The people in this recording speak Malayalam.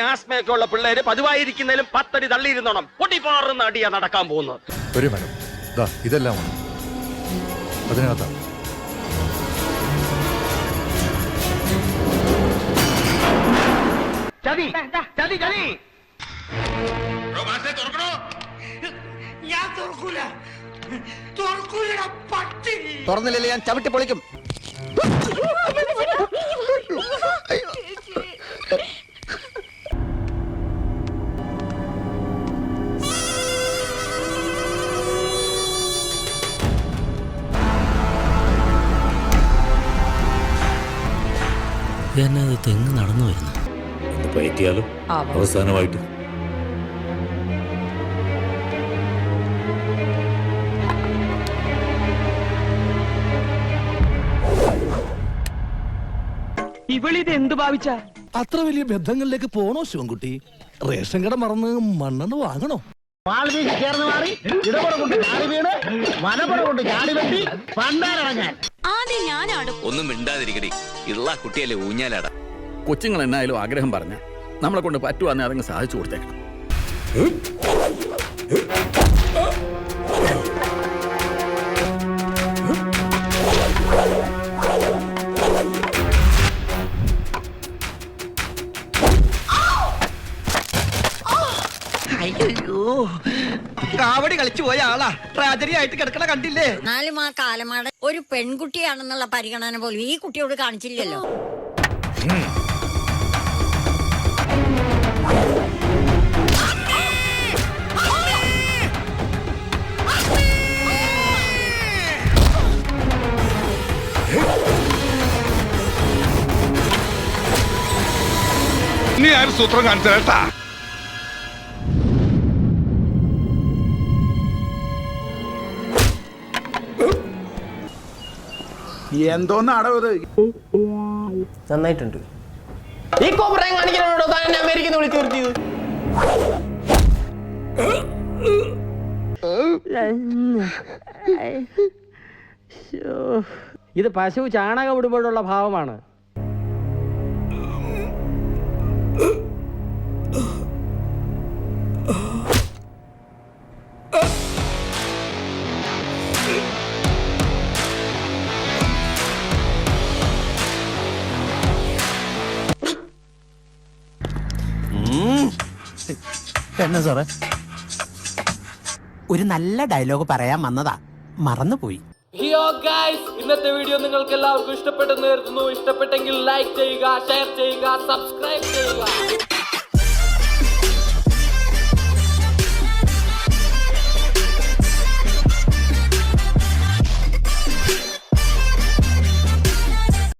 ആസ്മയൊക്കെ ഉള്ള പിള്ളേര് പതിവായിരിക്കുന്നതിലും 10 അടി തള്ളിയിരുന്നോണം. പൊട്ടിപ്പാറുന്ന അടിയാ നടക്കാൻ പോകുന്നത്. ഒരു മരം ഇതെല്ലാം അതിനകത്താണ്. ചതി ചതി ചതി. തുറന്നില്ലേ ഞാൻ ചവിട്ടി പൊളിക്കും. എന്നത് തെങ്ങ് നടന്നു വരുന്നു. പയറ്റിയാലും അവസാനമായിട്ട് ഇവളിത് എന്ത് ഭാവിച്ച? അത്ര വലിയ ബന്ധങ്ങളിലേക്ക് പോണോ ശിവൻകുട്ടി? റേഷൻ കട മറന്ന് മണ്ണെണ്ണ വാങ്ങണോ? ഒന്നും മിണ്ടാതിരിക്കടി. ഇള്ള കുട്ടിയല്ലേ ഊഞ്ഞാലാടാ. കൊച്ചുങ്ങൾ എന്നായാലും ആഗ്രഹം പറഞ്ഞ നമ്മളെ കൊണ്ട് പറ്റുവാന്നെ അതങ്ങ് സാധിച്ചു കൊടുത്തേക്കണം. കാവടി കളിച്ചു പോയ ആളാ ട്രാജഡി ആയിട്ട് കിടക്കണ കണ്ടില്ലേ? 4 കാലമാട് ഒരു പെൺകുട്ടിയാണെന്നുള്ള പരിഗണന പോലും ഈ കുട്ടിയോട് കാണിച്ചില്ലല്ലോ. നീ ആരും സൂത്രം കാണിച്ചേട്ടാ. എന്തോന്നാടോ ഇത്? നന്നായിട്ടുണ്ട്. ഈ കോപ്രായം കാണിക്കാനോടോ താൻ എന്നെ അമേരിക്കന്ന് വിളിച്ചു നിർത്തിയത്? ഇത് പശു ചാണകം ഇടുമ്പോഴുള്ള ഭാവമാണ്. എന്നാ സാറേ? ഒരു നല്ല ഡയലോഗ് പറയാൻ വന്നതാ, മറന്നുപോയി. ഇന്നത്തെ വീഡിയോ നിങ്ങൾക്ക് എല്ലാവർക്കും ഇഷ്ടപ്പെട്ടെന്ന് കരുതുന്നു. ഇഷ്ടപ്പെട്ടെങ്കിൽ ലൈക്ക് ചെയ്യുക, ഷെയർ ചെയ്യുക, സബ്സ്ക്രൈബ് ചെയ്യുക.